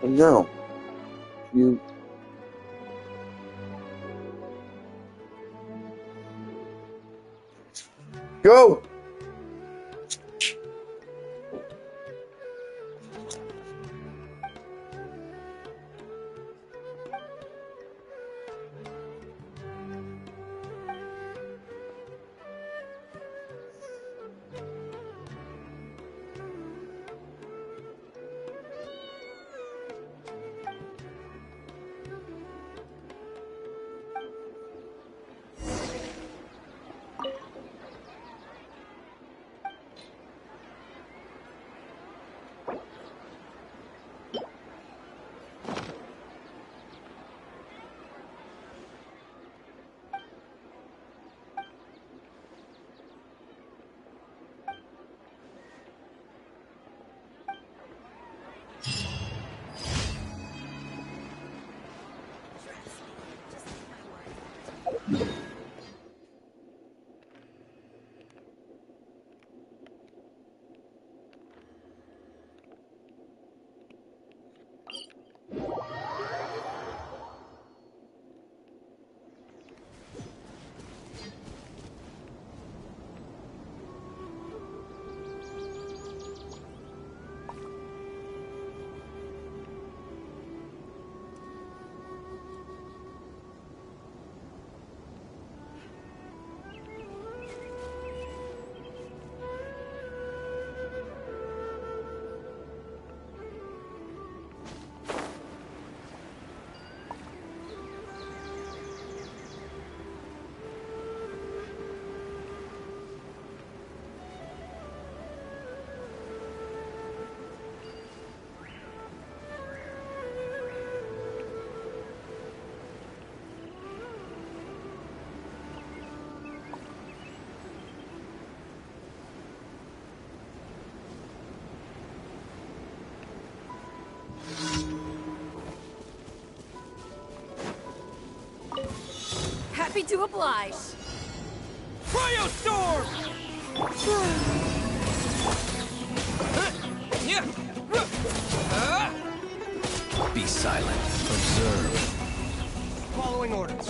No. You... Go! Happy to oblige. Cryostorm! Be silent. Observe. Following orders.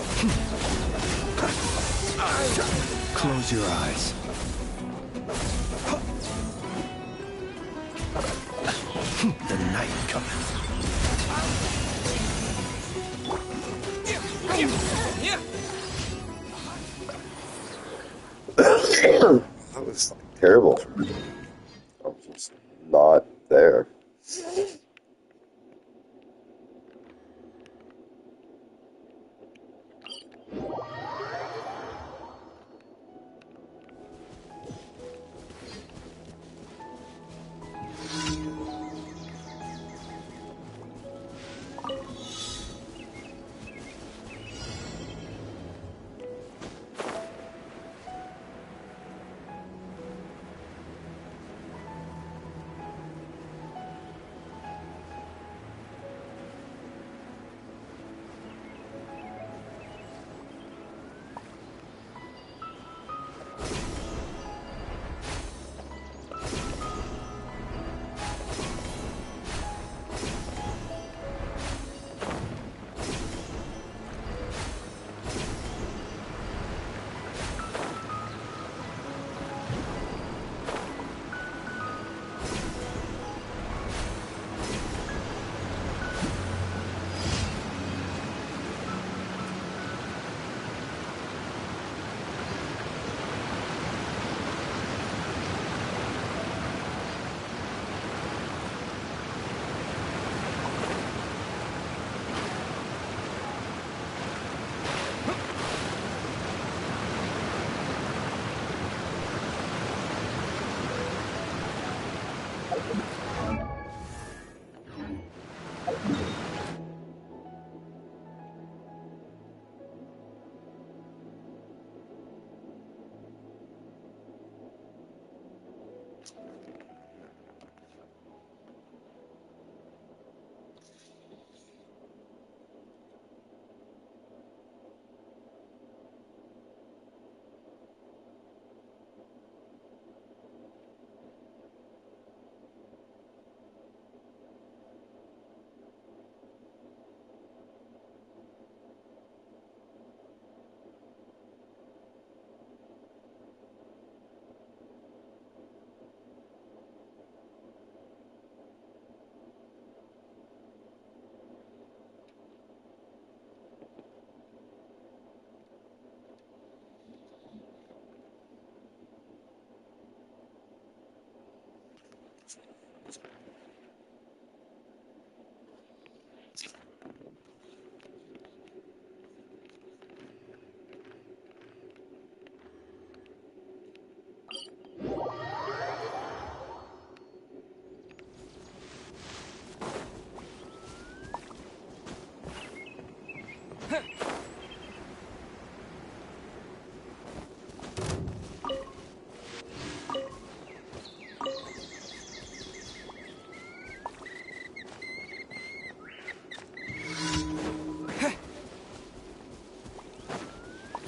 Close your eyes. The night cometh. That was like, terrible for me. I was just not there.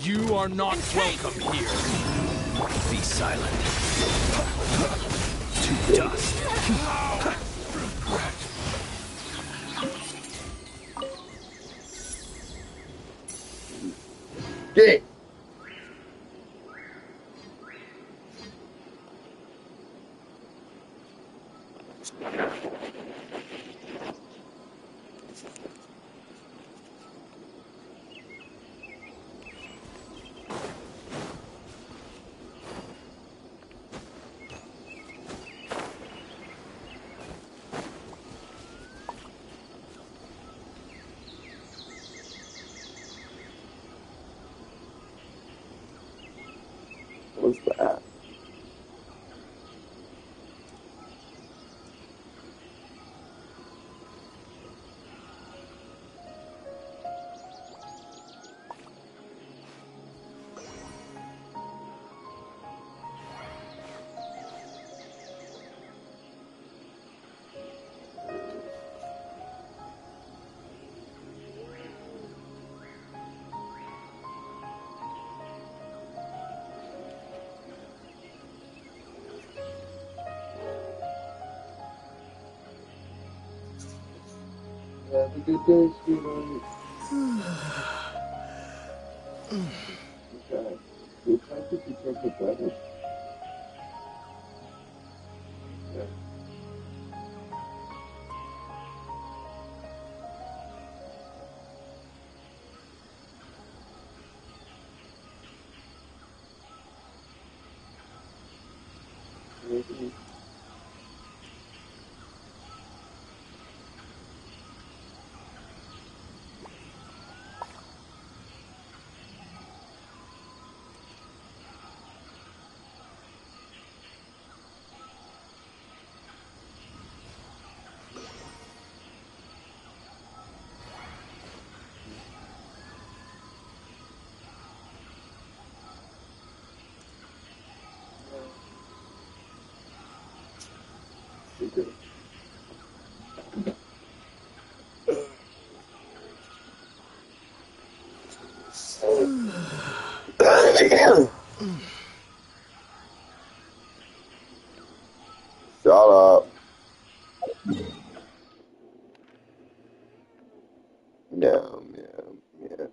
You are not welcome here. Be silent. To dust. Regret. Get. What's that? Have a good day, sweetheart. Okay. We'll try to protect the better. Yeah. Maybe. Secret. Shut up. No, yeah.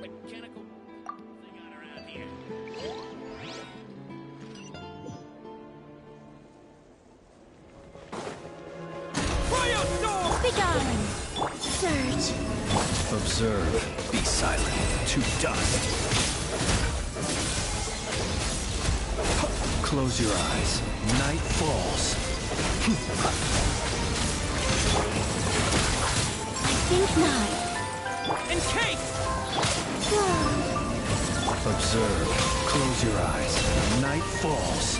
mechanical thing on around here. Cryo storm! Begone! Surge! Observe. Be silent. To dust. Close your eyes. Night falls. I think not. Encase! Observe. Close your eyes. Night falls.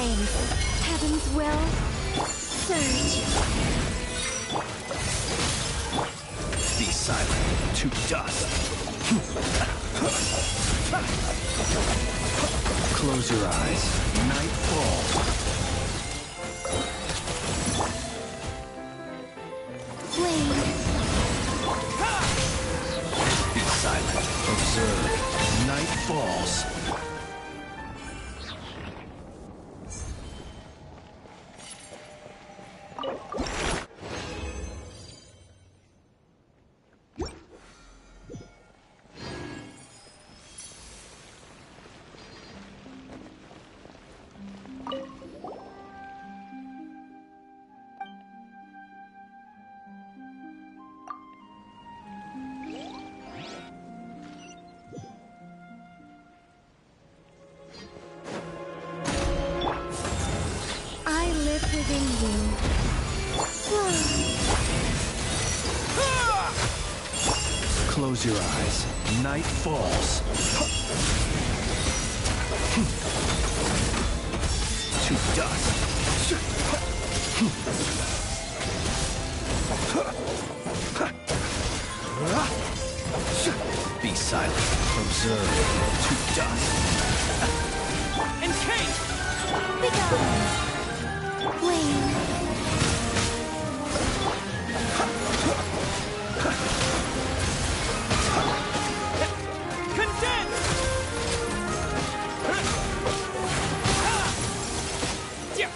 Flame. Heaven's will. Surge. Be silent to dust. Close your eyes. Night falls. Flame. Be silent. Observe. Night falls. I live within you. Close your eyes. Night falls. To dust. Be silent. Observe. To dust. Encase! Begone. Flame. Condense! Yeah.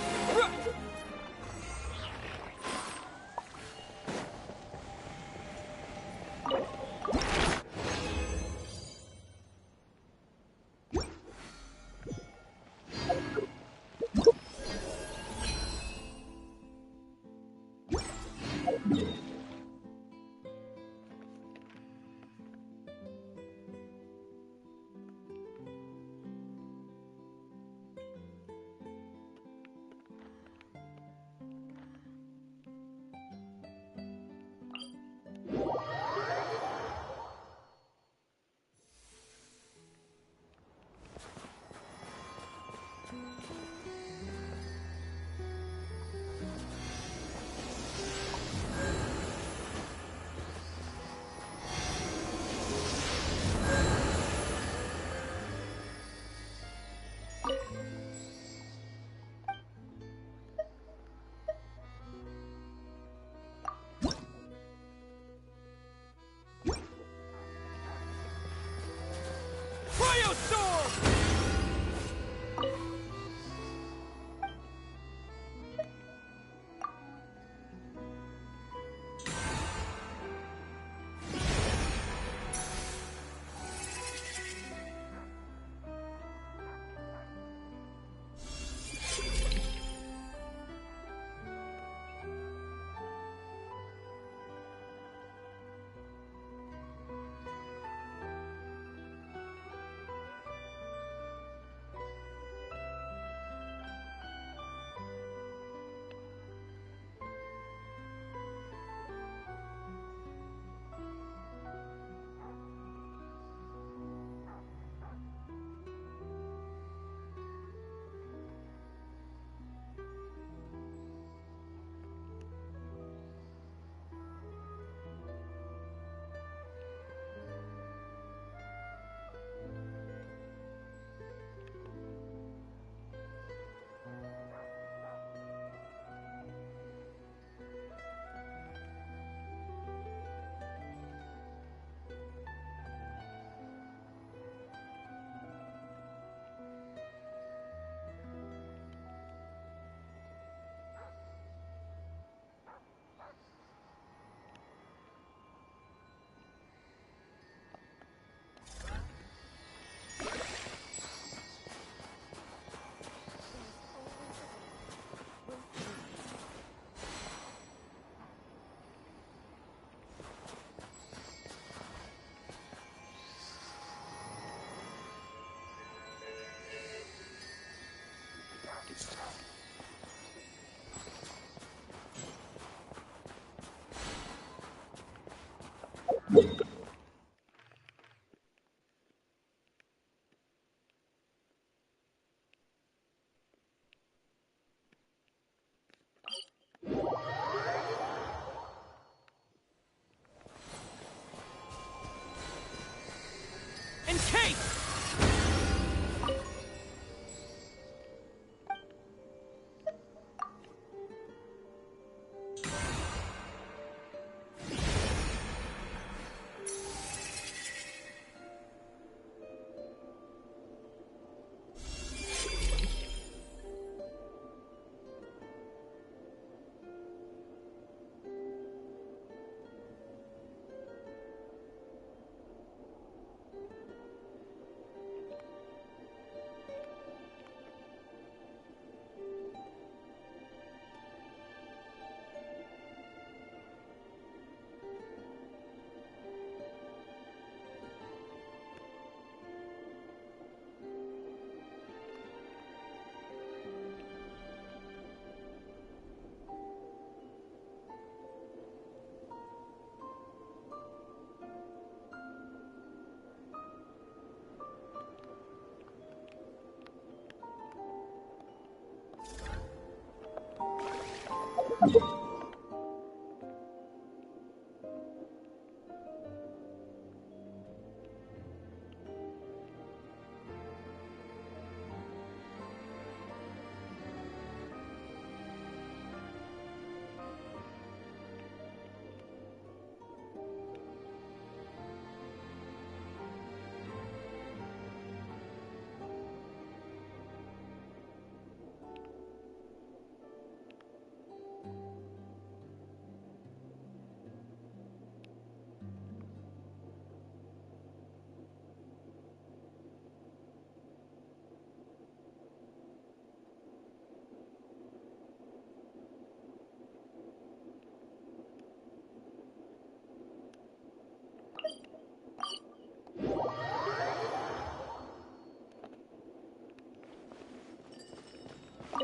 Cryostorm!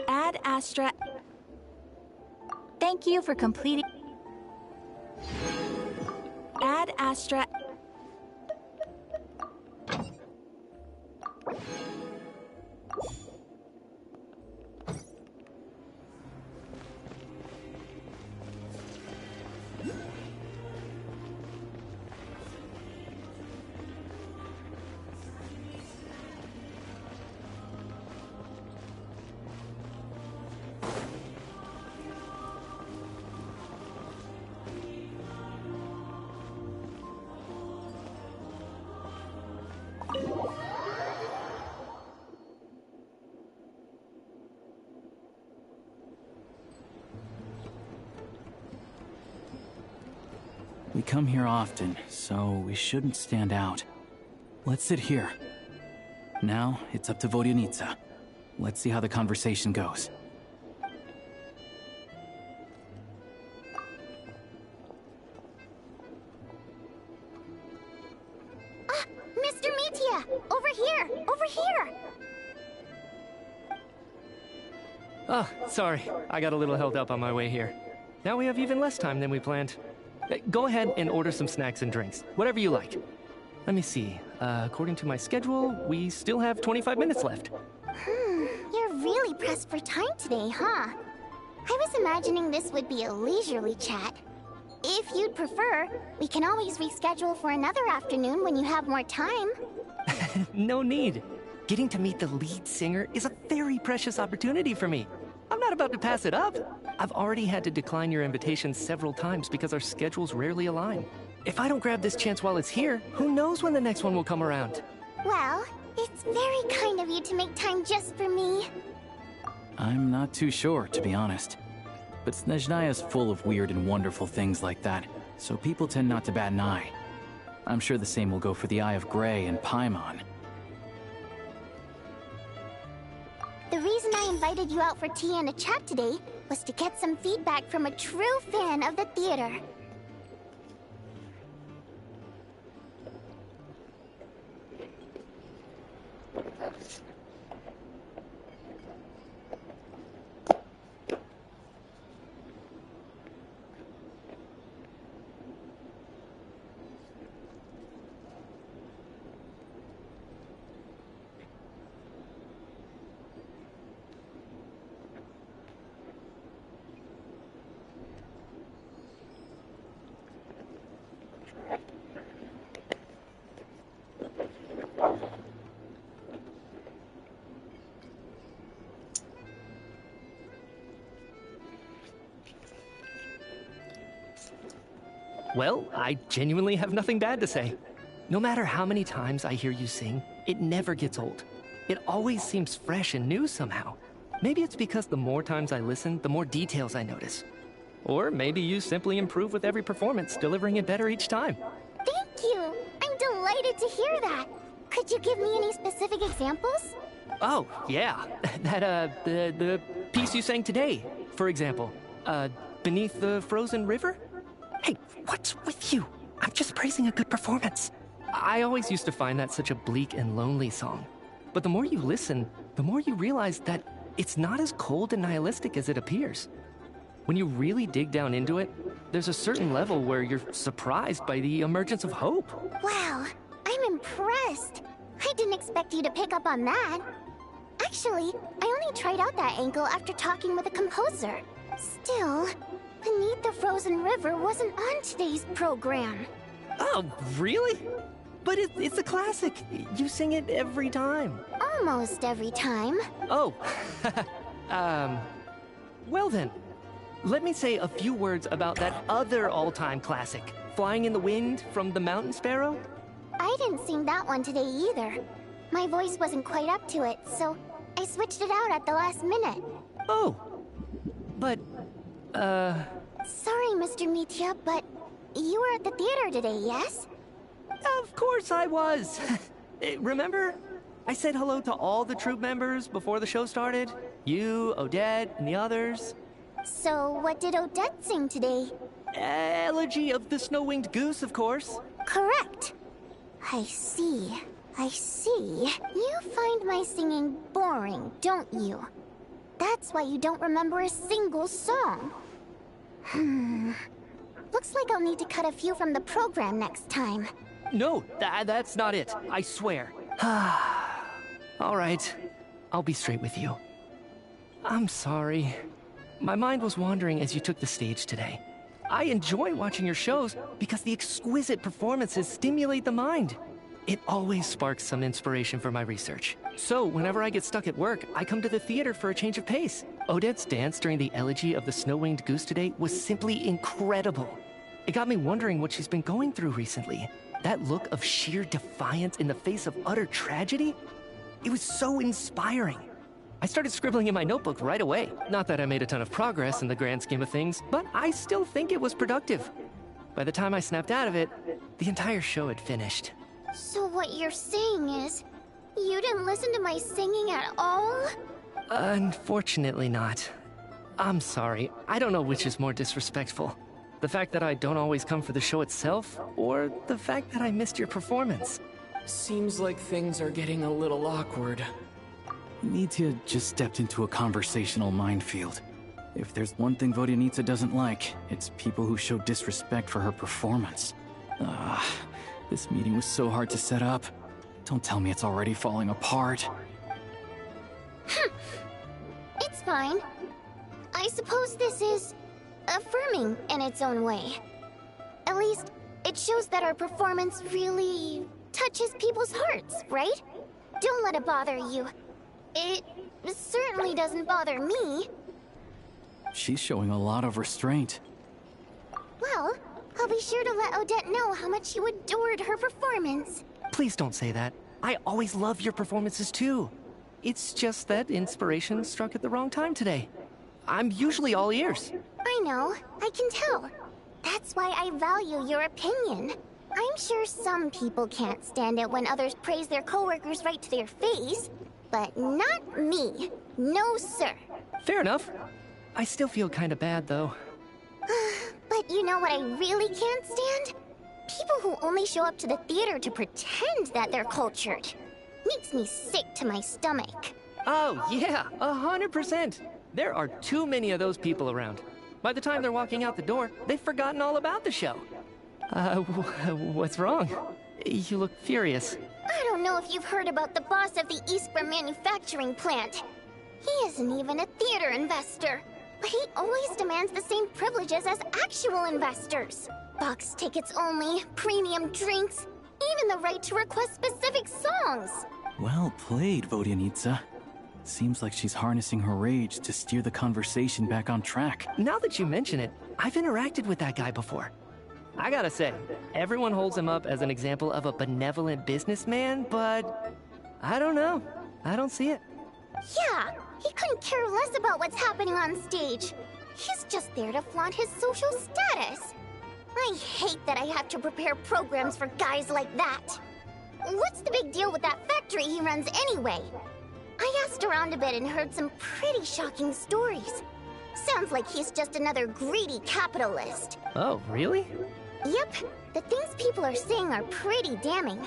Ad Astra. Thank you for completing. Ad Astra. We come here often, so we shouldn't stand out. Let's sit here. Now, it's up to Vodyanica. Let's see how the conversation goes. Mr. Metia! Over here! Over here! Ah, sorry. I got a little held up on my way here. Now we have even less time than we planned. Go ahead and order some snacks and drinks. Whatever you like. Let me see. According to my schedule, we still have 25 minutes left. You're really pressed for time today, huh? I was imagining this would be a leisurely chat. If you'd prefer, we can always reschedule for another afternoon when you have more time. No need. Getting to meet the lead singer is a very precious opportunity for me. I'm not about to pass it up. I've already had to decline your invitation several times because our schedules rarely align. If I don't grab this chance while it's here, who knows when the next one will come around? Well, it's very kind of you to make time just for me. I'm not too sure, to be honest. But Snezhnaya's full of weird and wonderful things like that, so people tend not to bat an eye. I'm sure the same will go for the Eye of Grey and Paimon. The reason I invited you out for tea and a chat today was to get some feedback from a true fan of the theater. Well, I genuinely have nothing bad to say. No matter how many times I hear you sing, it never gets old. It always seems fresh and new somehow. Maybe it's because the more times I listen, the more details I notice. Or maybe you simply improve with every performance, delivering it better each time. Thank you! I'm delighted to hear that! Could you give me any specific examples? Oh, yeah. The piece you sang today, for example. Beneath the Frozen River? Hey, what's with you? I'm just praising a good performance. I always used to find that such a bleak and lonely song. But the more you listen, the more you realize that it's not as cold and nihilistic as it appears. When you really dig down into it, there's a certain level where you're surprised by the emergence of hope. Wow, I'm impressed. I didn't expect you to pick up on that. Actually, I only tried out that angle after talking with a composer. Still, Beneath the Frozen River wasn't on today's program. Oh, really? But it's a classic. You sing it every time. Almost every time. Oh, well then, let me say a few words about that other all-time classic, Flying in the Wind from the Mountain Sparrow. I didn't sing that one today either. My voice wasn't quite up to it, so I switched it out at the last minute. Oh, but, Sorry, Mr. Mitya, but you were at the theater today, yes? of course I was. Remember? I said hello to all the troupe members before the show started. You, Odette, and the others. So, what did Odette sing today? Elegy of the Snow-Winged Goose, of course. Correct. I see. You find my singing boring, don't you? That's why you don't remember a single song. Looks like I'll need to cut a few from the program next time. No, that's not it. I swear. All right. I'll be straight with you. I'm sorry. My mind was wandering as you took the stage today. I enjoy watching your shows because the exquisite performances stimulate the mind. It always sparks some inspiration for my research. So, whenever I get stuck at work, I come to the theater for a change of pace. Odette's dance during the Elegy of the Snow-Winged Goose today was simply incredible. It got me wondering what she's been going through recently. That look of sheer defiance in the face of utter tragedy? It was so inspiring. I started scribbling in my notebook right away. Not that I made a ton of progress in the grand scheme of things, but I still think it was productive. By the time I snapped out of it, the entire show had finished. So what you're saying is, you didn't listen to my singing at all? Unfortunately not. I'm sorry. I don't know which is more disrespectful. The fact that I don't always come for the show itself, or the fact that I missed your performance. Seems like things are getting a little awkward. Nitya just stepped into a conversational minefield. If there's one thing Vodyanitsa doesn't like, it's people who show disrespect for her performance. This meeting was so hard to set up. Don't tell me it's already falling apart. It's fine. I suppose this is affirming in its own way. At least, it shows that our performance really touches people's hearts, right? Don't let it bother you. It certainly doesn't bother me. She's showing a lot of restraint. Well, I'll be sure to let Odette know how much you adored her performance. Please don't say that. I always love your performances too. It's just that inspiration struck at the wrong time today. I'm usually all ears. I know, I can tell. That's why I value your opinion. I'm sure some people can't stand it when others praise their coworkers right to their face, but not me. No, sir. Fair enough. I still feel kind of bad, though. But you know what I really can't stand? People who only show up to the theater to pretend that they're cultured. Makes me sick to my stomach. Oh, yeah, 100%. There are too many of those people around. By the time they're walking out the door, they've forgotten all about the show. What's wrong? You look furious. I don't know if you've heard about the boss of the Eastborough manufacturing plant. He isn't even a theater investor, but he always demands the same privileges as actual investors. Box tickets only, premium drinks, even the right to request specific songs. Well played, Vodyanitsa. Seems like she's harnessing her rage to steer the conversation back on track. Now that you mention it, I've interacted with that guy before. I gotta say, everyone holds him up as an example of a benevolent businessman, but I don't know. I don't see it. Yeah, he couldn't care less about what's happening on stage. He's just there to flaunt his social status. I hate that I have to prepare programs for guys like that. What's the big deal with that factory he runs anyway? I asked around a bit and heard some pretty shocking stories. Sounds like he's just another greedy capitalist. Oh, really? Yep, the things people are saying are pretty damning.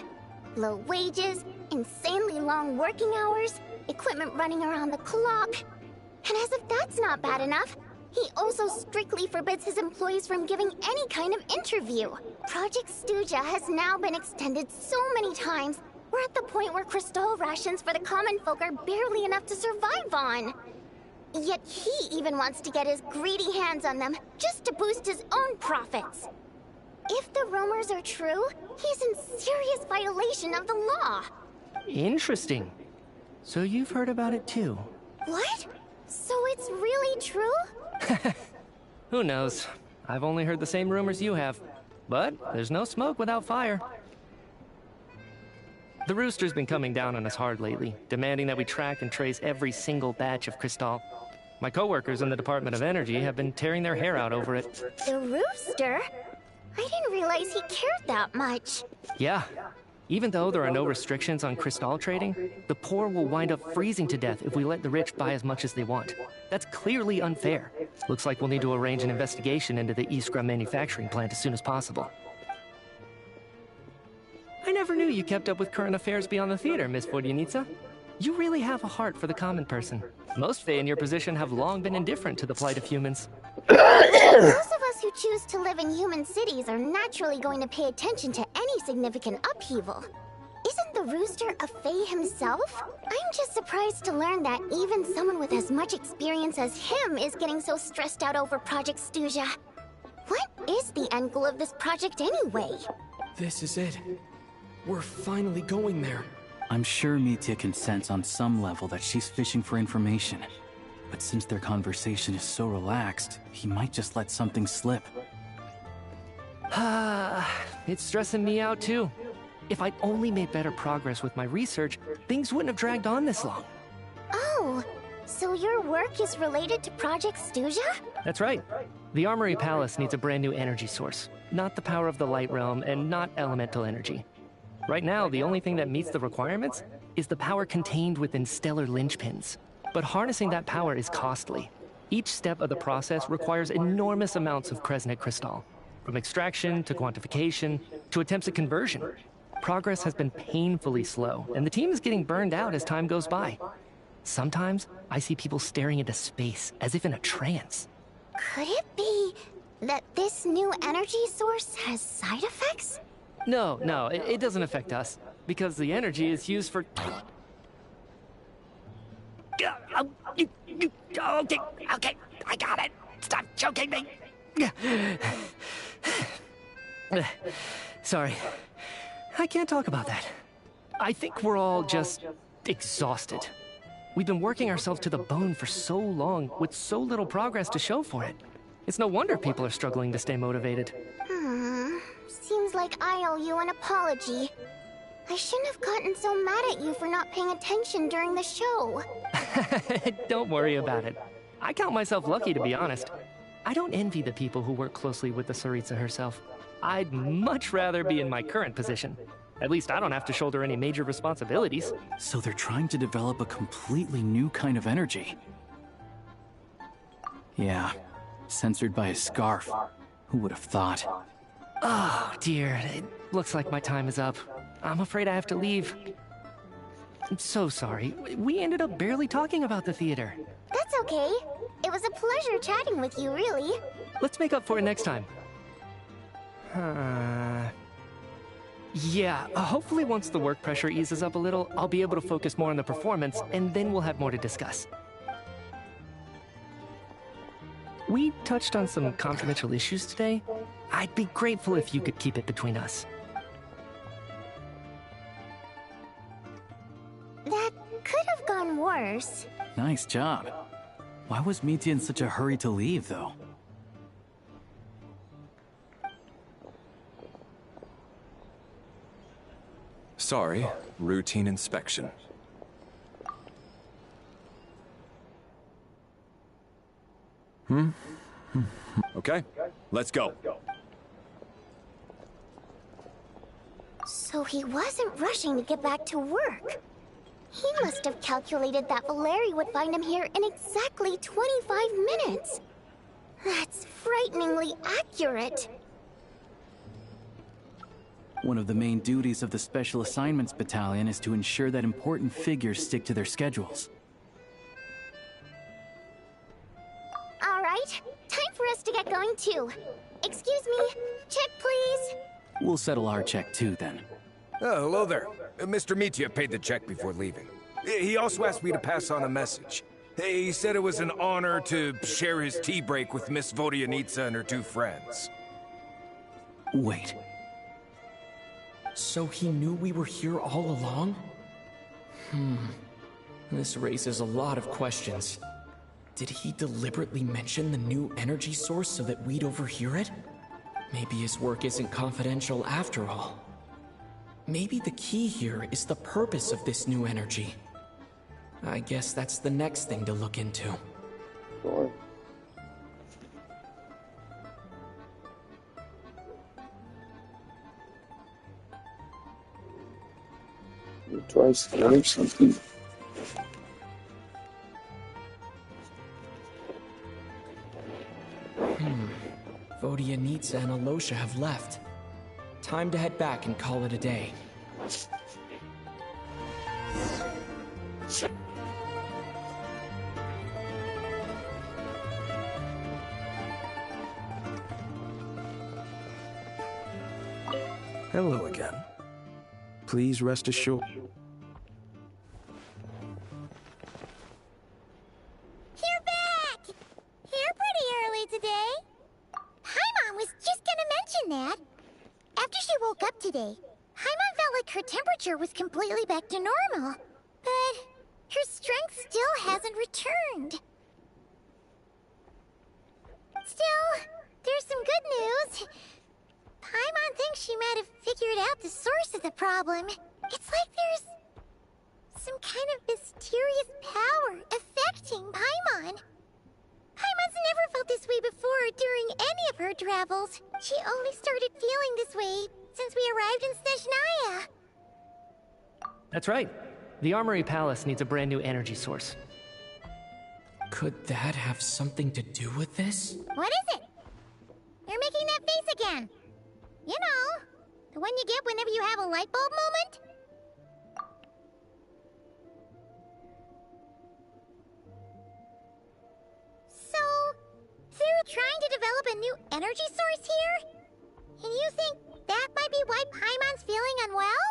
Low wages, insanely long working hours, equipment running around the clock. And as if that's not bad enough, he also strictly forbids his employees from giving any kind of interview. Project Stuja has now been extended so many times, we're at the point where crystal rations for the common folk are barely enough to survive on. Yet he even wants to get his greedy hands on them just to boost his own profits. If the rumors are true, he's in serious violation of the law. Interesting. So you've heard about it too? What? So it's really true? Who knows? I've only heard the same rumors you have. But there's no smoke without fire. The Rooster's been coming down on us hard lately, demanding that we track and trace every single batch of Crystal. My coworkers in the Department of Energy have been tearing their hair out over it. The Rooster? I didn't realize he cared that much. Yeah. Even though there are no restrictions on Crystal trading, the poor will wind up freezing to death if we let the rich buy as much as they want. That's clearly unfair. Looks like we'll need to arrange an investigation into the Iskra manufacturing plant as soon as possible. I never knew you kept up with current affairs beyond the theater, Miss Vodyanica. You really have a heart for the common person. Most Fae in your position have long been indifferent to the plight of humans. Those of us who choose to live in human cities are naturally going to pay attention to any significant upheaval. Isn't the Rooster a Fae himself? I'm just surprised to learn that even someone with as much experience as him is getting so stressed out over Project Stuja. What is the end goal of this project anyway? This is it. We're finally going there. I'm sure Mitya can sense on some level that she's fishing for information. But since their conversation is so relaxed, he might just let something slip. It's stressing me out too. If I'd only made better progress with my research, things wouldn't have dragged on this long. Oh, so your work is related to Project Stuja? That's right. The Armory Palace needs a brand new energy source. Not the power of the Light Realm, and not elemental energy. Right now, the only thing that meets the requirements is the power contained within stellar linchpins. But harnessing that power is costly. Each step of the process requires enormous amounts of Kresnik crystal. From extraction to quantification to attempts at conversion. Progress has been painfully slow, and the team is getting burned out as time goes by. Sometimes, I see people staring into space as if in a trance. Could it be that this new energy source has side effects? No, it doesn't affect us, because the energy is used for... Okay, I got it. Stop choking me. Sorry, I can't talk about that. I think we're all just exhausted. We've been working ourselves to the bone for so long, with so little progress to show for it. It's no wonder people are struggling to stay motivated. Seems like I owe you an apology. I shouldn't have gotten so mad at you for not paying attention during the show. Don't worry about it. I count myself lucky, to be honest. I don't envy the people who work closely with the Tsaritsa herself. I'd much rather be in my current position. At least I don't have to shoulder any major responsibilities. So they're trying to develop a completely new kind of energy. Yeah, censored by a scarf. Who would have thought? Oh, dear. It looks like my time is up. I'm afraid I have to leave. I'm so sorry. We ended up barely talking about the theater. That's okay. It was a pleasure chatting with you, really. Let's make up for it next time. Yeah, hopefully once the work pressure eases up a little, I'll be able to focus more on the performance, and then we'll have more to discuss. We touched on some confidential issues today. I'd be grateful if you could keep it between us. That could have gone worse. Nice job. Why was Mitya in such a hurry to leave, though? Sorry, routine inspection. Okay, let's go. So he wasn't rushing to get back to work. He must have calculated that Valeri would find him here in exactly 25 minutes. That's frighteningly accurate. One of the main duties of the Special Assignments Battalion is to ensure that important figures stick to their schedules. All right, time for us to get going too. Excuse me, check please. We'll settle our check too, then. Oh, hello there. Mr. Mitya paid the check before leaving. He also asked me to pass on a message. He said it was an honor to share his tea break with Miss Vodyanitsa and her two friends. Wait. So he knew we were here all along? This raises a lot of questions. Did he deliberately mention the new energy source so that we'd overhear it? Maybe his work isn't confidential after all. Maybe the key here is the purpose of this new energy. I guess that's the next thing to look into. Sure. You try scanning something. Vodyanitsa and Alosha have left. Time to head back and call it a day. Hello again. Please rest assured. You're back! Here pretty early today. Paimon was just gonna mention that. After she woke up today, Paimon felt like her temperature was completely back to normal. But her strength still hasn't returned. Still, there's some good news. Paimon thinks she might have figured out the source of the problem. It's like there's some kind of mysterious power affecting Paimon. Paimon's never felt this way before during any of her travels. She only started feeling this way since we arrived in Snezhnaya. That's right. The Armory Palace needs a brand new energy source. Could that have something to do with this? What is it? You're making that face again. You know, the one you get whenever you have a light bulb moment? So, they're trying to develop a new energy source here? And you think that might be why Paimon's feeling unwell?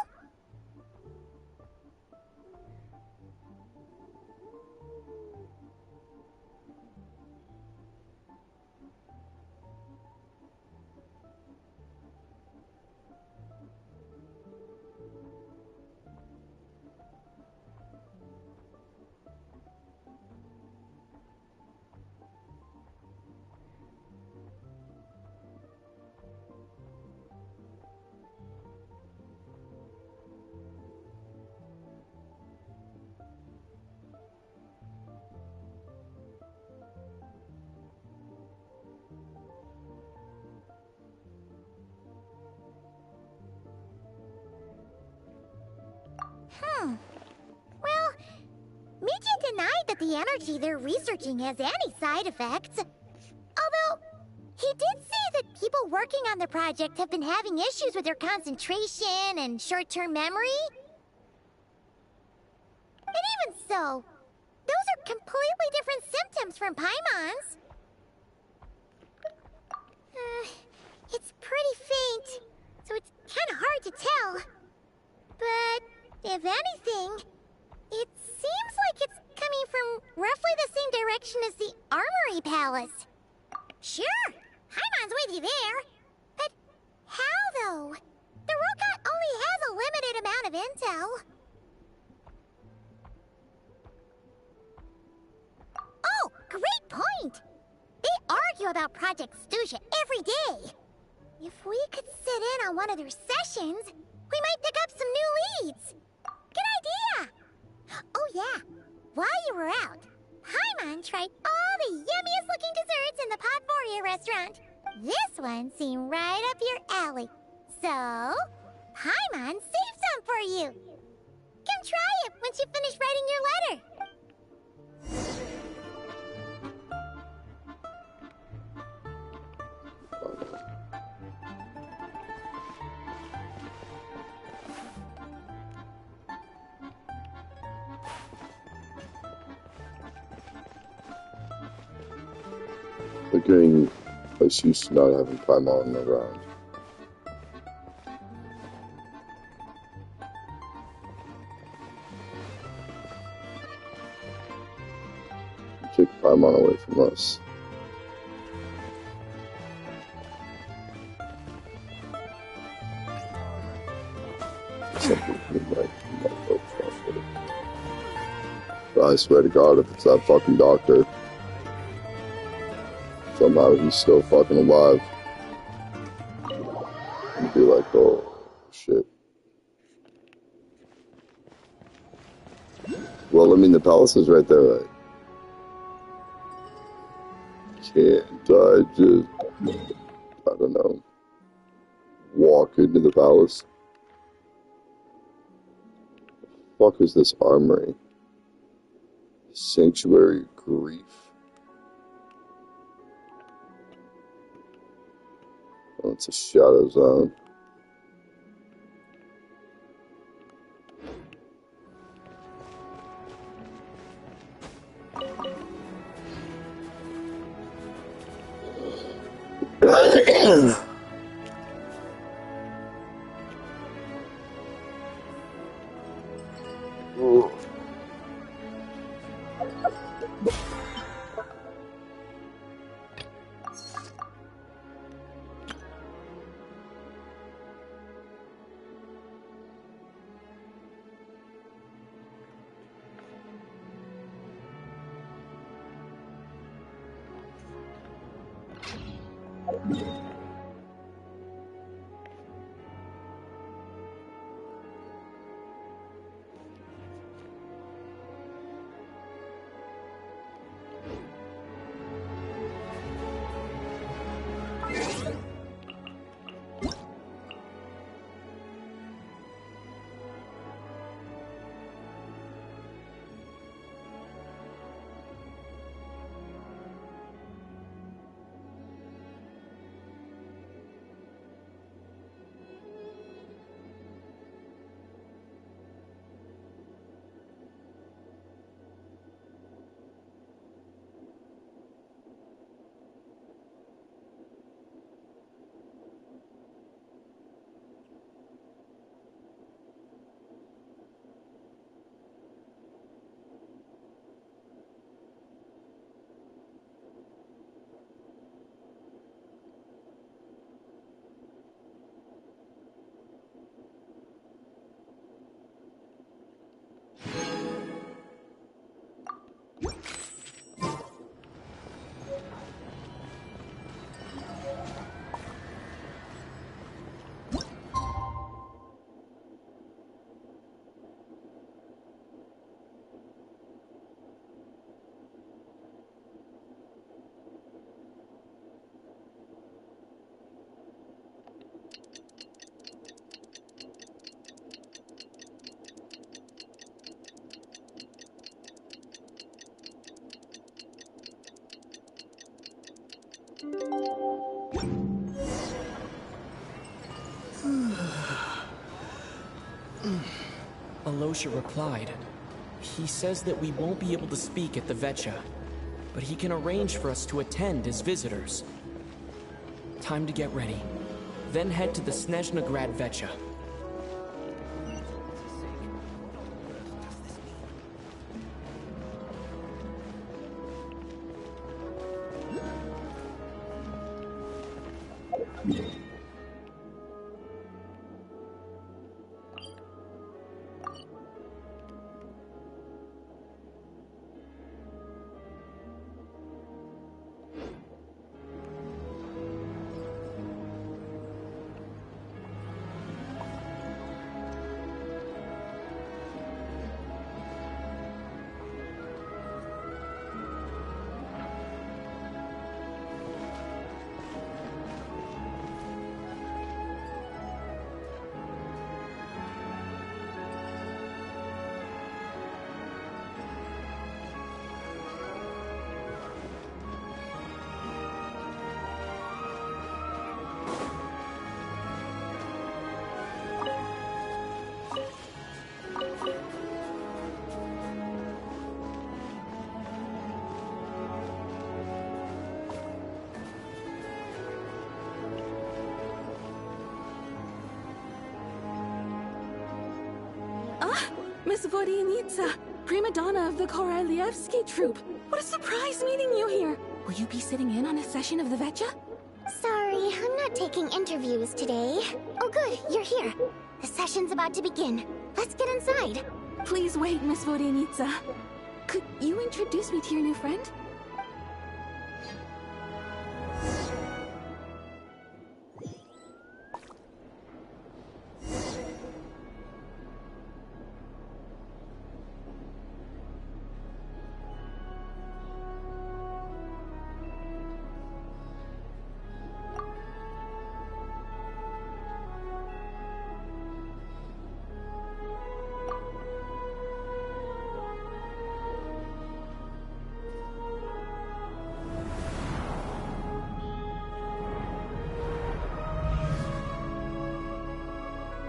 Well, Mijin denied that the energy they're researching has any side effects. Although, he did say that people working on the project have been having issues with their concentration and short-term memory. And even so, those are completely different symptoms from Paimon's. It's pretty faint, so it's kind of hard to tell. But if anything, it seems like it's coming from roughly the same direction as the Armory Palace. Sure, Paimon's with you there. But how, though? The Rokat only has a limited amount of intel. Oh, great point! They argue about Project Stuja every day. If we could sit in on one of their sessions, we might pick up some new leads. Good idea! Oh yeah, while you were out, Paimon tried all the yummiest looking desserts in the Podvoria restaurant. This one seemed right up your alley. So, Paimon saved some for you. Come try it once you finish writing your letter. Like getting less used to not having Paimon around. Kick Paimon away from us. Something he might go for. But I swear to God, if it's that fucking doctor, somehow he's still fucking alive. You'd be like, oh shit. Well, I mean, the palace is right there, right? Can't I just, I don't know, walk into the palace? Fuck is this armory? Sanctuary of Grief. Oh, it's a shadow zone. Ooh. Alosha replied. He says that we won't be able to speak at the Vetcha, but he can arrange for us to attend as visitors. Time to get ready. Then head to the Snezhnegrad Vetcha. Miss Vodyanica, prima donna of the Korolievsky troupe. What a surprise meeting you here. Will you be sitting in on a session of the Vetcha? Sorry, I'm not taking interviews today. Oh good, you're here. The session's about to begin. Let's get inside. Please wait, Miss Vodyanitsa. Could you introduce me to your new friend?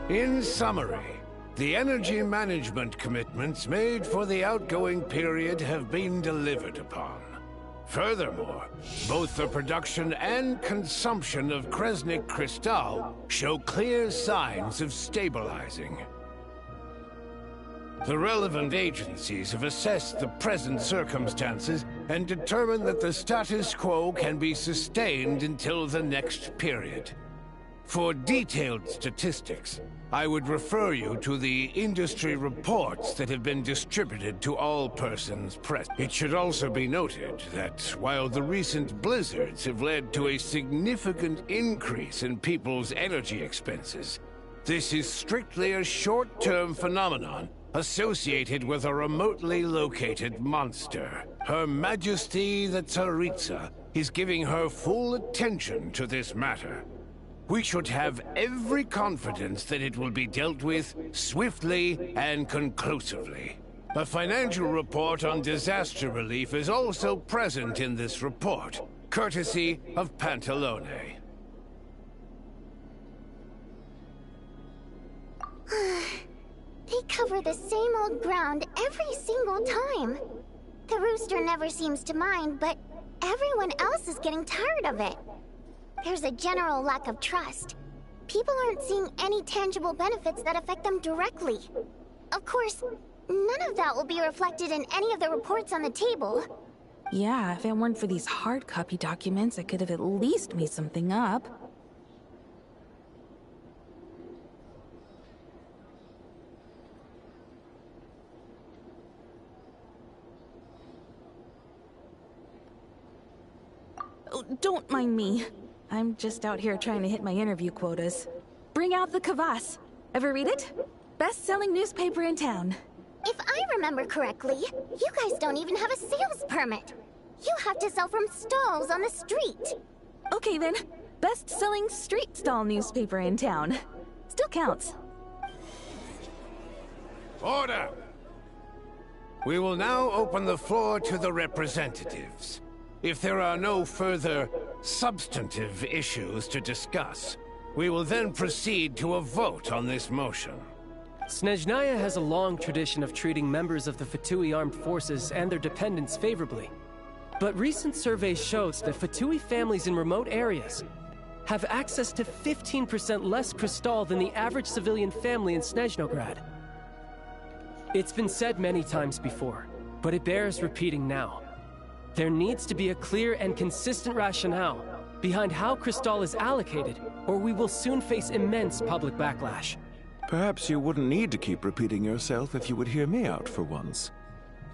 In summary, the energy management commitments made for the outgoing period have been delivered upon. Furthermore, both the production and consumption of Kresnik Crystal show clear signs of stabilizing. The relevant agencies have assessed the present circumstances and determined that the status quo can be sustained until the next period. For detailed statistics, I would refer you to the industry reports that have been distributed to all persons present. It should also be noted that while the recent blizzards have led to a significant increase in people's energy expenses, this is strictly a short-term phenomenon associated with a remotely located monster. Her Majesty the Tsaritsa is giving her full attention to this matter. We should have every confidence that it will be dealt with swiftly and conclusively. A financial report on disaster relief is also present in this report, courtesy of Pantalone. They cover the same old ground every single time. The rooster never seems to mind, but everyone else is getting tired of it. There's a general lack of trust. People aren't seeing any tangible benefits that affect them directly. Of course, none of that will be reflected in any of the reports on the table. Yeah, if it weren't for these hard copy documents, I could have at least made something up. Oh, don't mind me. I'm just out here trying to hit my interview quotas. Bring out the Kvass. Ever read it? Best-selling newspaper in town. If I remember correctly, you guys don't even have a sales permit. You have to sell from stalls on the street. Okay then, best-selling street stall newspaper in town. Still counts. Order! We will now open the floor to the representatives. If there are no further substantive issues to discuss, we will then proceed to a vote on this motion. Snezhnaya has a long tradition of treating members of the Fatui armed forces and their dependents favorably. But recent surveys shows that Fatui families in remote areas have access to 15% less crystal than the average civilian family in Snezhnograd. It's been said many times before, but it bears repeating now. There needs to be a clear and consistent rationale behind how crystal is allocated, or we will soon face immense public backlash. Perhaps you wouldn't need to keep repeating yourself if you would hear me out for once.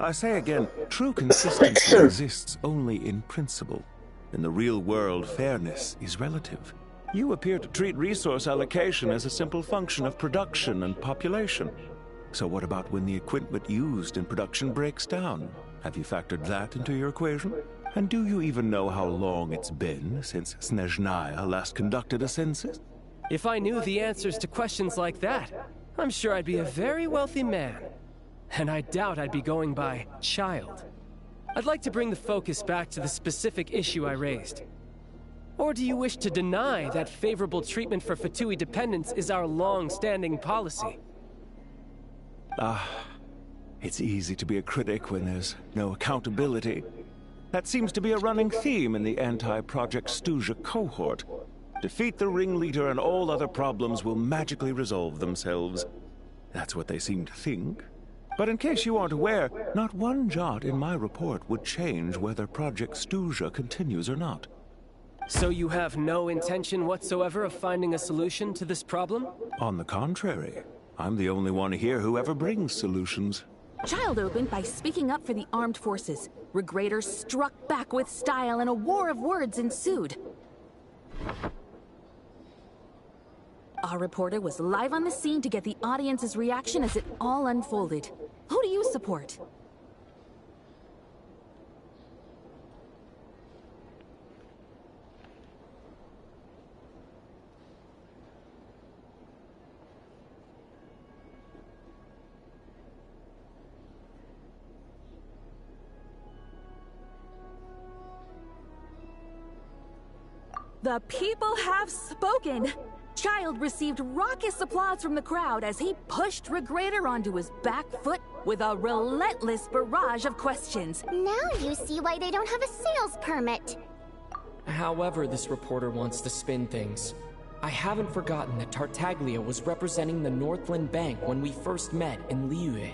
I say again, true consistency exists only in principle. In the real world, fairness is relative. You appear to treat resource allocation as a simple function of production and population. So what about when the equipment used in production breaks down? Have you factored that into your equation? And do you even know how long it's been since Snezhnaya last conducted a census? If I knew the answers to questions like that, I'm sure I'd be a very wealthy man. And I doubt I'd be going by child. I'd like to bring the focus back to the specific issue I raised. Or do you wish to deny that favorable treatment for Fatui dependents is our long-standing policy? It's easy to be a critic when there's no accountability. That seems to be a running theme in the anti-Project Stuja cohort. Defeat the ringleader and all other problems will magically resolve themselves. That's what they seem to think. But in case you aren't aware, not one jot in my report would change whether Project Stuja continues or not. So you have no intention whatsoever of finding a solution to this problem? On the contrary, I'm the only one here who ever brings solutions. Child opened by speaking up for the armed forces. Regrator struck back with style and a war of words ensued. Our reporter was live on the scene to get the audience's reaction as it all unfolded. Who do you support? The people have spoken! Child received raucous applause from the crowd as he pushed Regrator onto his back foot with a relentless barrage of questions. Now you see why they don't have a sales permit. However this reporter wants to spin things, I haven't forgotten that Tartaglia was representing the Northland Bank when we first met in Liyue.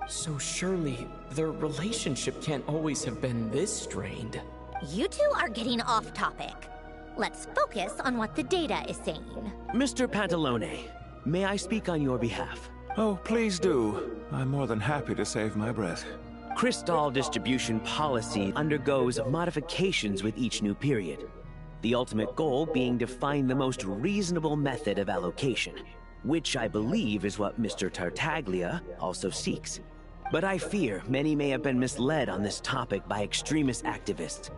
So surely, their relationship can't always have been this strained. You two are getting off topic. Let's focus on what the data is saying. Mr. Pantalone, may I speak on your behalf? Oh, please do. I'm more than happy to save my breath. Crystal distribution policy undergoes modifications with each new period. The ultimate goal being to find the most reasonable method of allocation, which I believe is what Mr. Tartaglia also seeks. But I fear many may have been misled on this topic by extremist activists.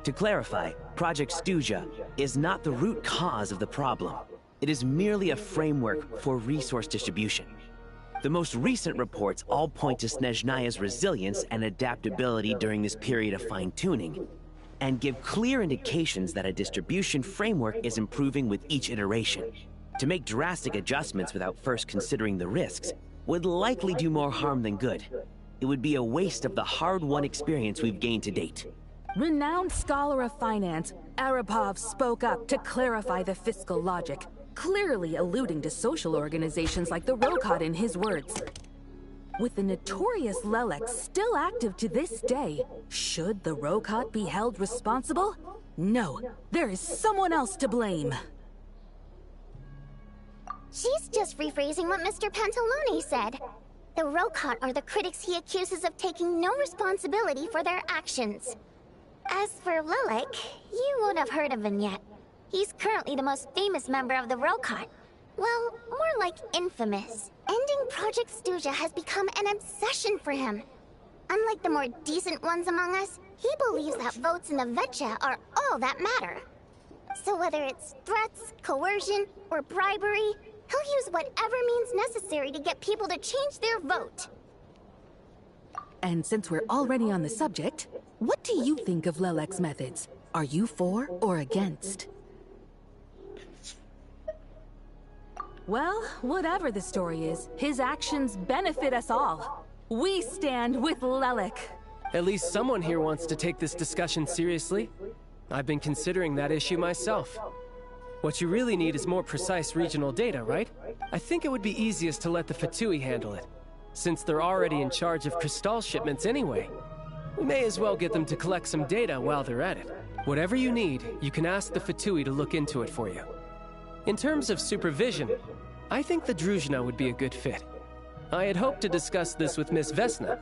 To clarify, Project Stuja is not the root cause of the problem. It is merely a framework for resource distribution. The most recent reports all point to Snezhnaya's resilience and adaptability during this period of fine-tuning, and give clear indications that a distribution framework is improving with each iteration. To make drastic adjustments without first considering the risks would likely do more harm than good. It would be a waste of the hard-won experience we've gained to date. Renowned scholar of finance, Arapov spoke up to clarify the fiscal logic, clearly alluding to social organizations like the Rokot in his words. With the notorious Lelek still active to this day, should the Rokot be held responsible? No, there is someone else to blame. She's just rephrasing what Mr. Pantalone said. The Rokot are the critics he accuses of taking no responsibility for their actions. As for Lelek, you won't have heard of him yet. He's currently the most famous member of the Rokot. Well, more like infamous. Ending Project Stuja has become an obsession for him. Unlike the more decent ones among us, he believes that votes in the Vetcha are all that matter. So whether it's threats, coercion, or bribery, he'll use whatever means necessary to get people to change their vote. And since we're already on the subject, what do you think of Lelek's methods? Are you for or against? Well, whatever the story is, his actions benefit us all. We stand with Lelek. At least someone here wants to take this discussion seriously. I've been considering that issue myself. What you really need is more precise regional data, right? I think it would be easiest to let the Fatui handle it, since they're already in charge of Crystal shipments anyway. We may as well get them to collect some data while they're at it. Whatever you need, you can ask the Fatui to look into it for you. In terms of supervision, I think the Druzhna would be a good fit. I had hoped to discuss this with Miss Vesna,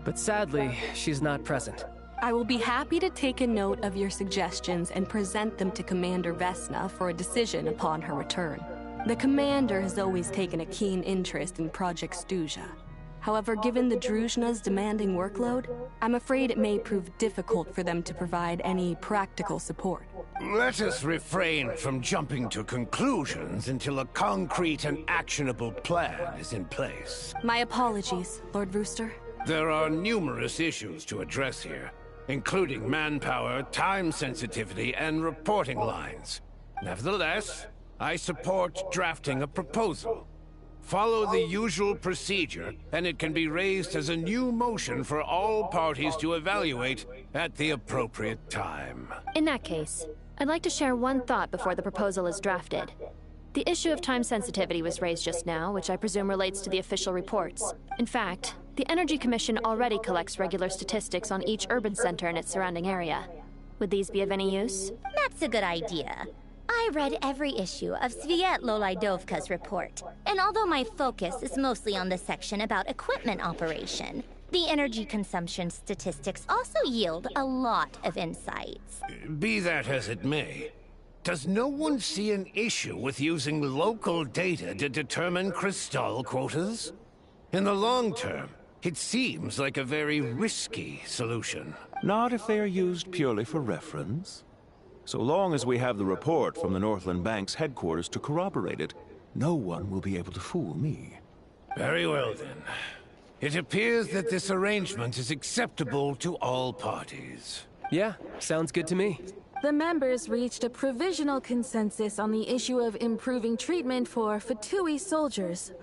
but sadly, she's not present. I will be happy to take a note of your suggestions and present them to Commander Vesna for a decision upon her return. The Commander has always taken a keen interest in Project Stuja. However, given the Druzhna's demanding workload, I'm afraid it may prove difficult for them to provide any practical support. Let us refrain from jumping to conclusions until a concrete and actionable plan is in place. My apologies, Lord Rooster. There are numerous issues to address here, including manpower, time sensitivity, and reporting lines. Nevertheless, I support drafting a proposal. Follow the usual procedure, and it can be raised as a new motion for all parties to evaluate at the appropriate time. In that case, I'd like to share one thought before the proposal is drafted. The issue of time sensitivity was raised just now, which I presume relates to the official reports. In fact, The Energy Commission already collects regular statistics on each urban center and its surrounding area. Would these be of any use? That's a good idea. I read every issue of Svietlo Lydovka's report, and although my focus is mostly on the section about equipment operation, the energy consumption statistics also yield a lot of insights. Be that as it may, does no one see an issue with using local data to determine crystal quotas? In the long term, it seems like a very risky solution. Not if they are used purely for reference. So long as we have the report from the Northland Bank's headquarters to corroborate it, no one will be able to fool me. Very well then. It appears that this arrangement is acceptable to all parties. Yeah, sounds good to me. The members reached a provisional consensus on the issue of improving treatment for Fatui soldiers.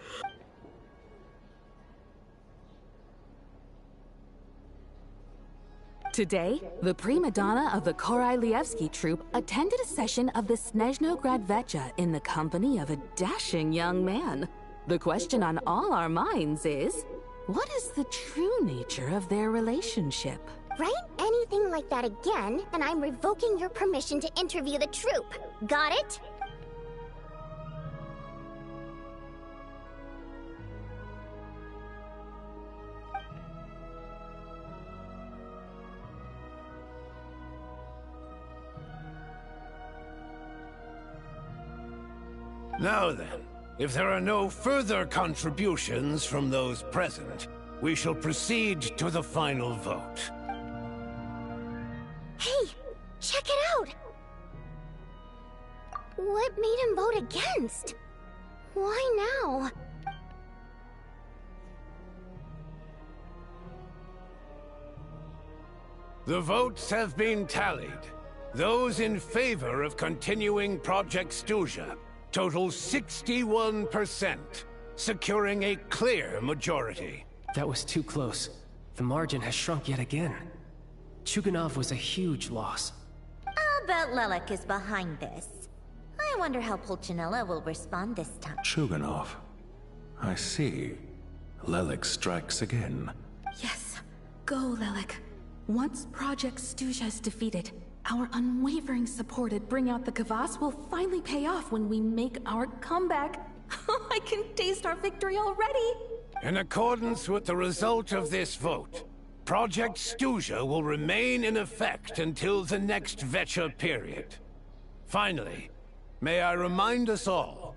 Today, the prima donna of the Korailievsky troupe attended a session of the Snezhnograd Vecha in the company of a dashing young man. The question on all our minds is, what is the true nature of their relationship? Write anything like that again, and I'm revoking your permission to interview the troupe. Got it? Now then, if there are no further contributions from those present, we shall proceed to the final vote. Hey, check it out! What made him vote against? Why now? The votes have been tallied. Those in favor of continuing Project Stuja total 61%, securing a clear majority. That was too close. The margin has shrunk yet again. Chuganov was a huge loss. I'll bet Lelek is behind this. I wonder how Pulcinella will respond this time. Chuganov. I see. Lelek strikes again. Yes, go, Lelek. Once Project Stuja is defeated, our unwavering support at Bring Out the Kvass will finally pay off when we make our comeback. I can taste our victory already! In accordance with the result of this vote, Project Stuja will remain in effect until the next Vecha period. Finally, may I remind us all,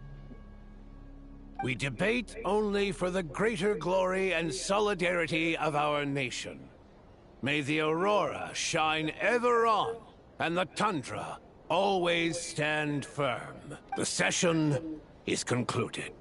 we debate only for the greater glory and solidarity of our nation. May the Aurora shine ever on, and the Tundra always stand firm. The session is concluded.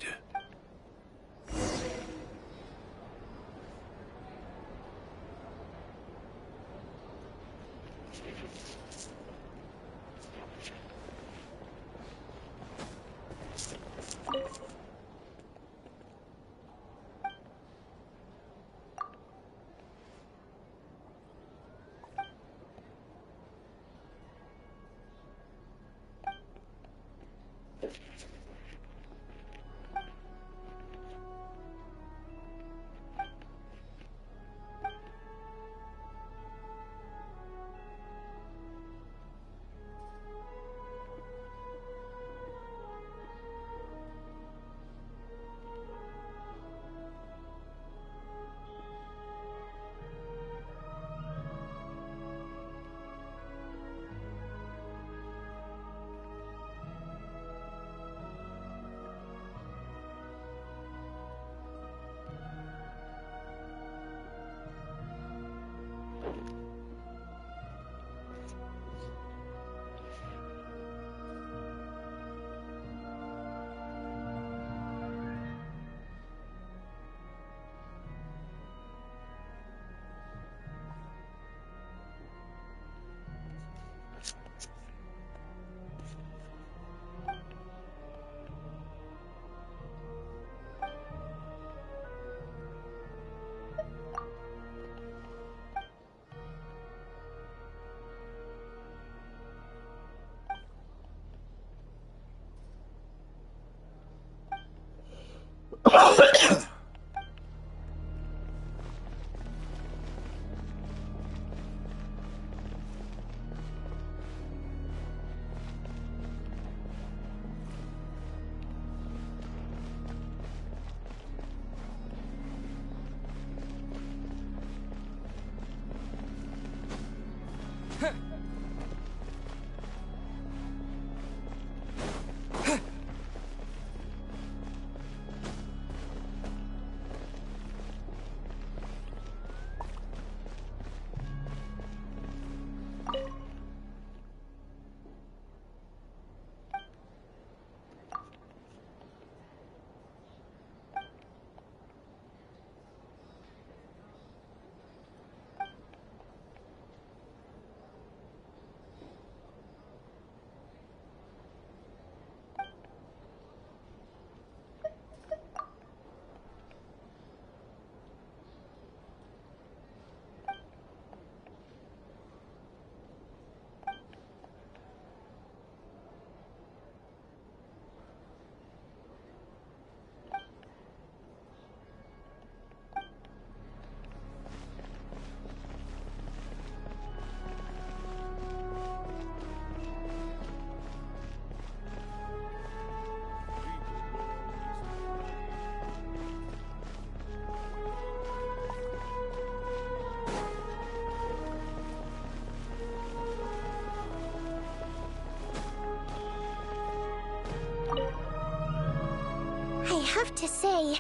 have to say,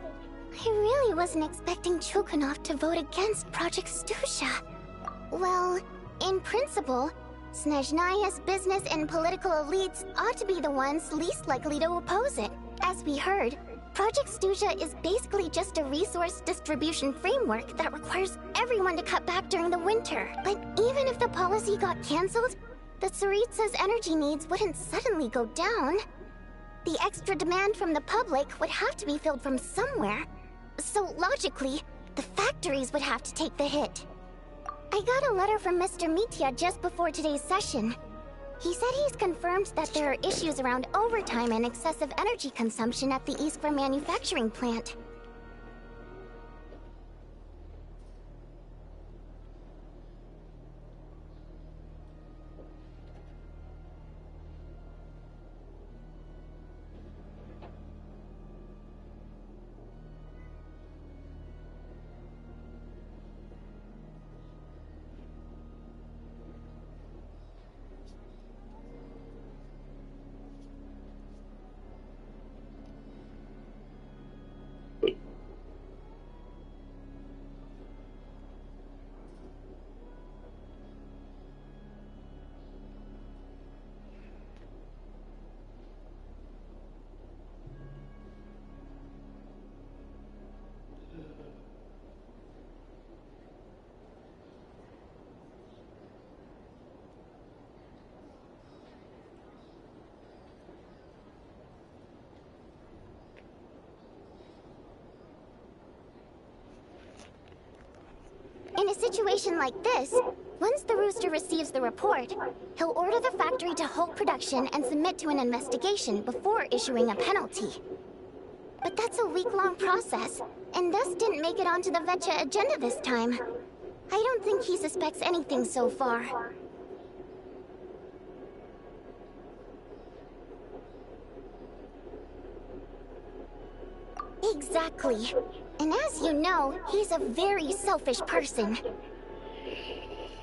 I really wasn't expecting Chulkunov to vote against Project Stusha. Well, in principle, Snezhnaya's business and political elites ought to be the ones least likely to oppose it. As we heard, Project Stusha is basically just a resource distribution framework that requires everyone to cut back during the winter. But even if the policy got cancelled, the Tsaritsa's energy needs wouldn't suddenly go down. The extra demand from the public would have to be filled from somewhere. So logically, the factories would have to take the hit. I got a letter from Mr. Mitya just before today's session. He said he's confirmed that there are issues around overtime and excessive energy consumption at the Iskra manufacturing plant. In a situation like this, once the Rooster receives the report, he'll order the factory to halt production and submit to an investigation before issuing a penalty. But that's a week-long process, and thus didn't make it onto the Vetcha agenda this time. I don't think he suspects anything so far. Exactly. And as you know, he's a very selfish person.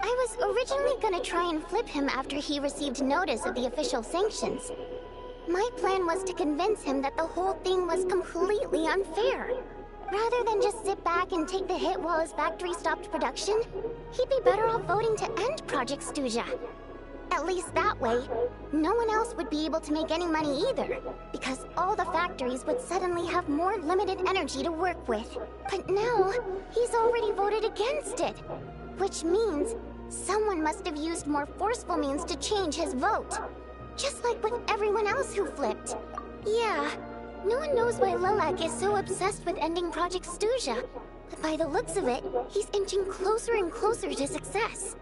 I was originally gonna try and flip him after he received notice of the official sanctions. My plan was to convince him that the whole thing was completely unfair. Rather than just sit back and take the hit while his factory stopped production, he'd be better off voting to end Project Stuja. At least that way, no one else would be able to make any money either, because all the factories would suddenly have more limited energy to work with. But now, he's already voted against it, which means someone must have used more forceful means to change his vote. Just like with everyone else who flipped. Yeah, no one knows why Lilac is so obsessed with ending Project Stuja, but by the looks of it, he's inching closer and closer to success.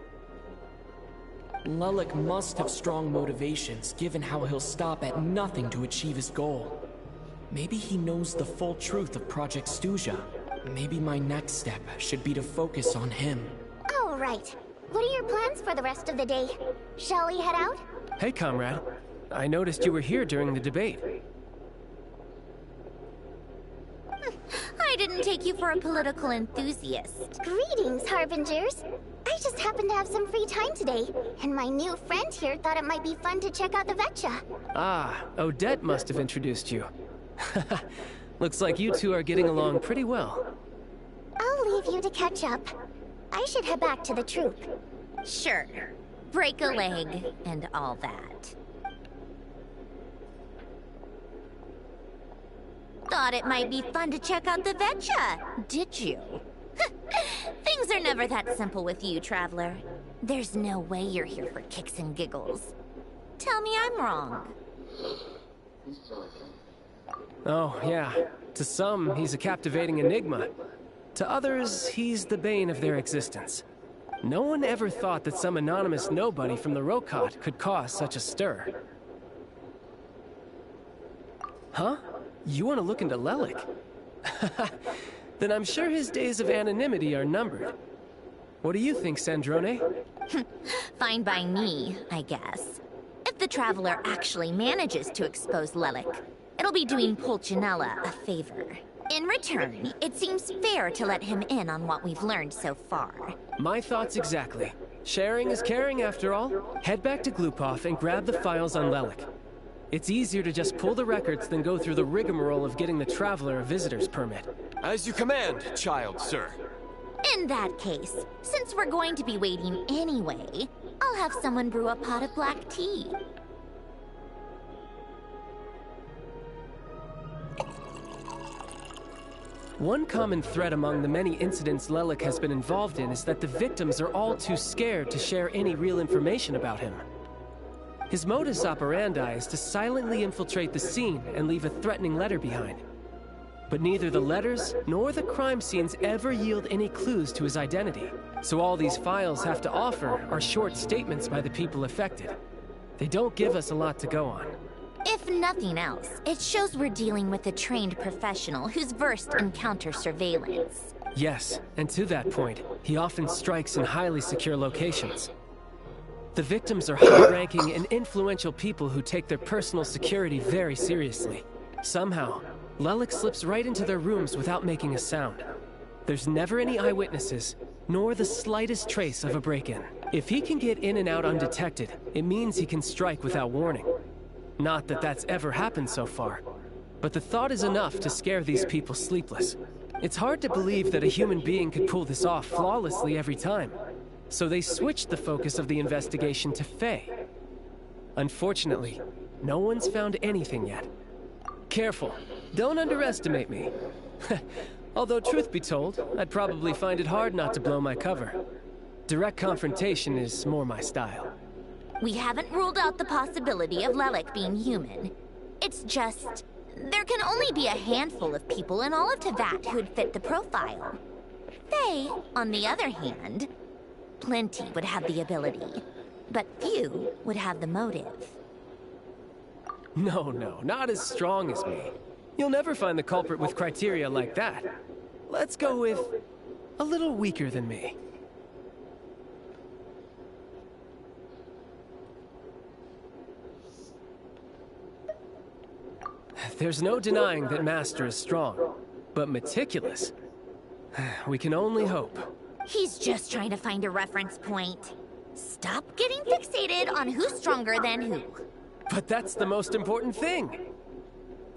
Lilac must have strong motivations, given how he'll stop at nothing to achieve his goal. Maybe he knows the full truth of Project Stuja. Maybe my next step should be to focus on him. All right. What are your plans for the rest of the day? Shall we head out? Hey, comrade. I noticed you were here during the debate. I didn't take you for a political enthusiast. Greetings, Harbingers. I just happened to have some free time today, and my new friend here thought it might be fun to check out the Vetcha. Ah, Odette must have introduced you. Looks like you two are getting along pretty well. I'll leave you to catch up. I should head back to the troop. Sure. Break a leg and all that. Thought it might be fun to check out the Vetcha, did you? Things are never that simple with you, Traveler. There's no way you're here for kicks and giggles. Tell me I'm wrong. Oh, yeah. To some, he's a captivating enigma. To others, he's the bane of their existence. No one ever thought that some anonymous nobody from the Rokot could cause such a stir. Huh? You want to look into Lelik? Then I'm sure his days of anonymity are numbered. What do you think, Sandrone? Fine by me, I guess. If the Traveler actually manages to expose Lelik, it'll be doing Pulcinella a favor. In return, it seems fair to let him in on what we've learned so far. My thoughts exactly. Sharing is caring after all. Head back to Glupov and grab the files on Lelik. It's easier to just pull the records than go through the rigmarole of getting the Traveler a visitor's permit. As you command, child, sir. In that case, since we're going to be waiting anyway, I'll have someone brew a pot of black tea. One common thread among the many incidents Lelik has been involved in is that the victims are all too scared to share any real information about him. His modus operandi is to silently infiltrate the scene and leave a threatening letter behind. But neither the letters nor the crime scenes ever yield any clues to his identity, so all these files have to offer are short statements by the people affected. They don't give us a lot to go on. If nothing else, it shows we're dealing with a trained professional who's versed in counter-surveillance. Yes, and to that point, he often strikes in highly secure locations. The victims are high-ranking and influential people who take their personal security very seriously. Somehow, Lelik slips right into their rooms without making a sound. There's never any eyewitnesses, nor the slightest trace of a break-in. If he can get in and out undetected, it means he can strike without warning. Not that that's ever happened so far, but the thought is enough to scare these people sleepless. It's hard to believe that a human being could pull this off flawlessly every time, so they switched the focus of the investigation to Faye. Unfortunately, no one's found anything yet. Careful, don't underestimate me. Although truth be told, I'd probably find it hard not to blow my cover. Direct confrontation is more my style. We haven't ruled out the possibility of Lelik being human. It's just, there can only be a handful of people in all of Teyvat who'd fit the profile. Faye, on the other hand, plenty would have the ability, but few would have the motive. No, not as strong as me. You'll never find the culprit with criteria like that. Let's go with a little weaker than me. There's no denying that Master is strong, but meticulous. We can only hope. He's just trying to find a reference point. Stop getting fixated on who's stronger than who. But that's the most important thing.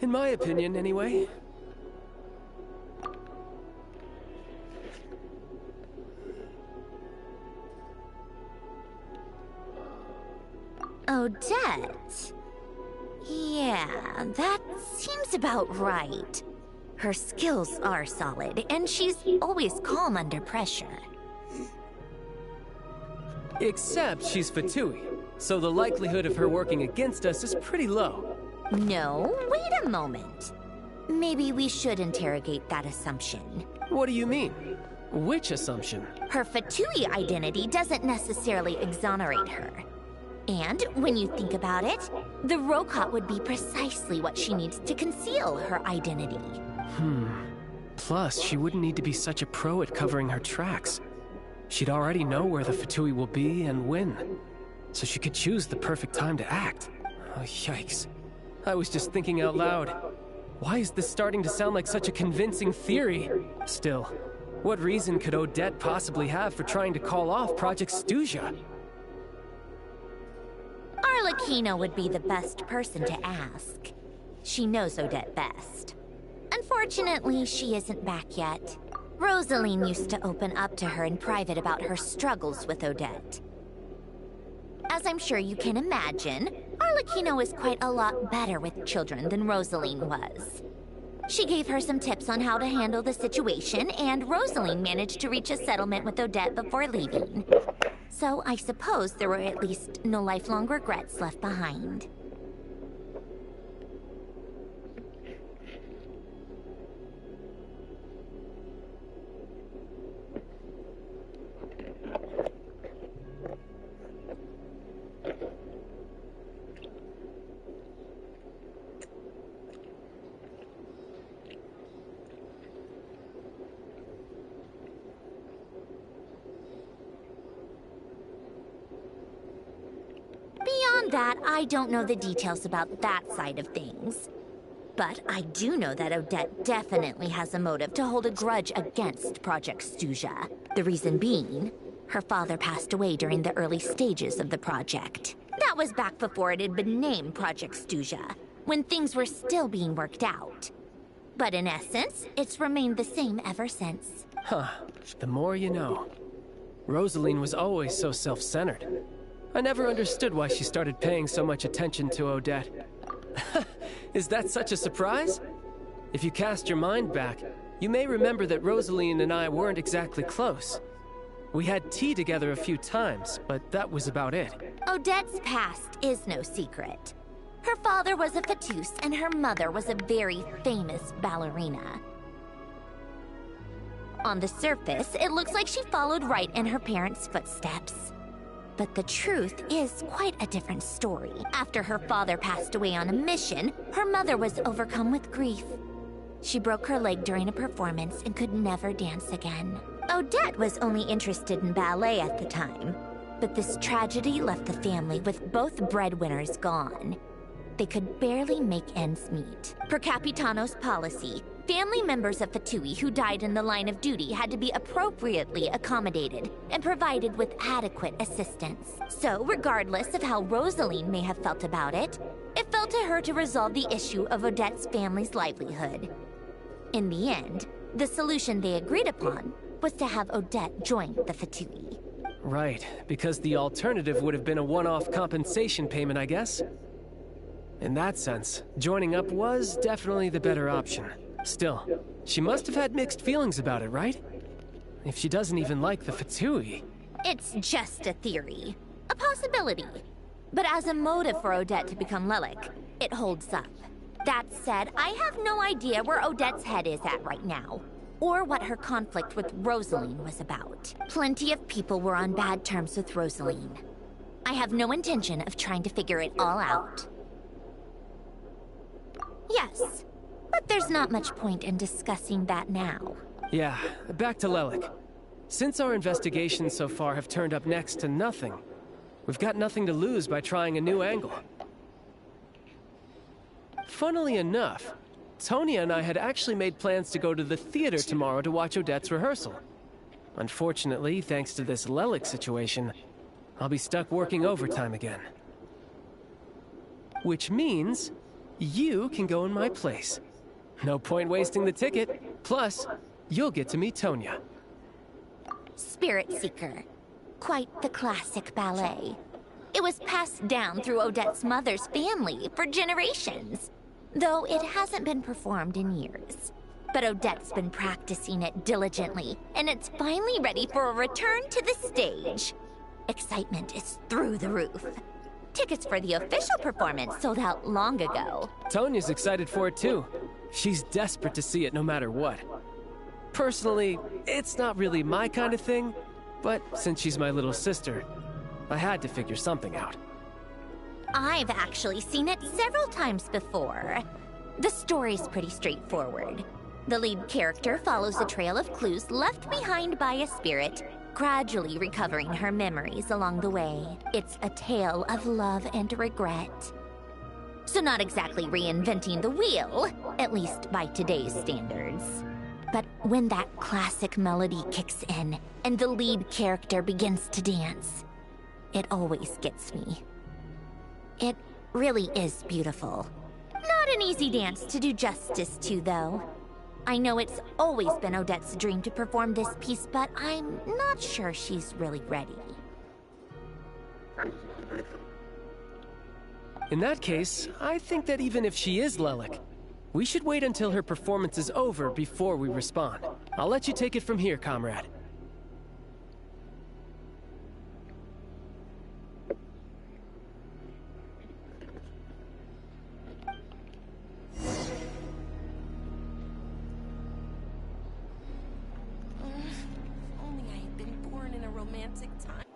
In my opinion, anyway. Odette? Yeah, that seems about right. Her skills are solid, and she's always calm under pressure. Except she's Fatui, so the likelihood of her working against us is pretty low. No, wait a moment. Maybe we should interrogate that assumption. What do you mean? Which assumption? Her Fatui identity doesn't necessarily exonerate her. And when you think about it, the Rokot would be precisely what she needs to conceal her identity. Plus, she wouldn't need to be such a pro at covering her tracks. She'd already know where the Fatui will be and when. So she could choose the perfect time to act. Oh, yikes. I was just thinking out loud. Why is this starting to sound like such a convincing theory? Still, what reason could Odette possibly have for trying to call off Project Stuja? Arlecchino would be the best person to ask. She knows Odette best. Unfortunately, she isn't back yet. Rosaline used to open up to her in private about her struggles with Odette. As I'm sure you can imagine, Arlecchino is quite a lot better with children than Rosaline was. She gave her some tips on how to handle the situation, and Rosaline managed to reach a settlement with Odette before leaving. So I suppose there were at least no lifelong regrets left behind. Beyond that, I don't know the details about that side of things. But I do know that Odette definitely has a motive to hold a grudge against Project Stuja. The reason being, her father passed away during the early stages of the project. That was back before it had been named Project Stuja, when things were still being worked out. But in essence, it's remained the same ever since. Huh. The more you know. Rosaline was always so self-centered. I never understood why she started paying so much attention to Odette. Is that such a surprise? If you cast your mind back, you may remember that Rosaline and I weren't exactly close. We had tea together a few times, but that was about it. Odette's past is no secret. Her father was a fatus and her mother was a very famous ballerina. On the surface, it looks like she followed right in her parents' footsteps. But the truth is quite a different story. After her father passed away on a mission, her mother was overcome with grief. She broke her leg during a performance and could never dance again. Odette was only interested in ballet at the time, but this tragedy left the family with both breadwinners gone. They could barely make ends meet. Per Capitano's policy, family members of Fatui who died in the line of duty had to be appropriately accommodated and provided with adequate assistance. So, regardless of how Rosaline may have felt about it, it fell to her to resolve the issue of Odette's family's livelihood. In the end, the solution they agreed upon was to have Odette join the Fatui. Right, because the alternative would have been a one-off compensation payment, I guess. In that sense, joining up was definitely the better option. Still, she must have had mixed feelings about it, right? If she doesn't even like the Fatui. It's just a theory. A possibility. But as a motive for Odette to become Lelik, it holds up. That said, I have no idea where Odette's head is at right now, or what her conflict with Rosaline was about. Plenty of people were on bad terms with Rosaline. I have no intention of trying to figure it all out. Yes, but there's not much point in discussing that now. Yeah, back to Lelik. Since our investigations so far have turned up next to nothing, we've got nothing to lose by trying a new angle. Funnily enough, Tonya and I had actually made plans to go to the theater tomorrow to watch Odette's rehearsal. Unfortunately, thanks to this Lelik situation, I'll be stuck working overtime again. Which means you can go in my place. No point wasting the ticket. Plus, you'll get to meet Tonya. Spirit Seeker. Quite the classic ballet. It was passed down through Odette's mother's family for generations, though it hasn't been performed in years. But Odette's been practicing it diligently, and it's finally ready for a return to the stage. Excitement is through the roof. Tickets for the official performance sold out long ago. Tonya's excited for it too. She's desperate to see it no matter what. Personally, it's not really my kind of thing, but since she's my little sister, I had to figure something out. I've actually seen it several times before. The story's pretty straightforward. The lead character follows a trail of clues left behind by a spirit, gradually recovering her memories along the way. It's a tale of love and regret. So not exactly reinventing the wheel, at least by today's standards. But when that classic melody kicks in and the lead character begins to dance, it always gets me. It really is beautiful. Not an easy dance to do justice to, though. I know it's always been Odette's dream to perform this piece, but I'm not sure she's really ready. In that case, I think that even if she is Lelik, we should wait until her performance is over before we respond. I'll let you take it from here, comrade. Only I had been born in a romantic time.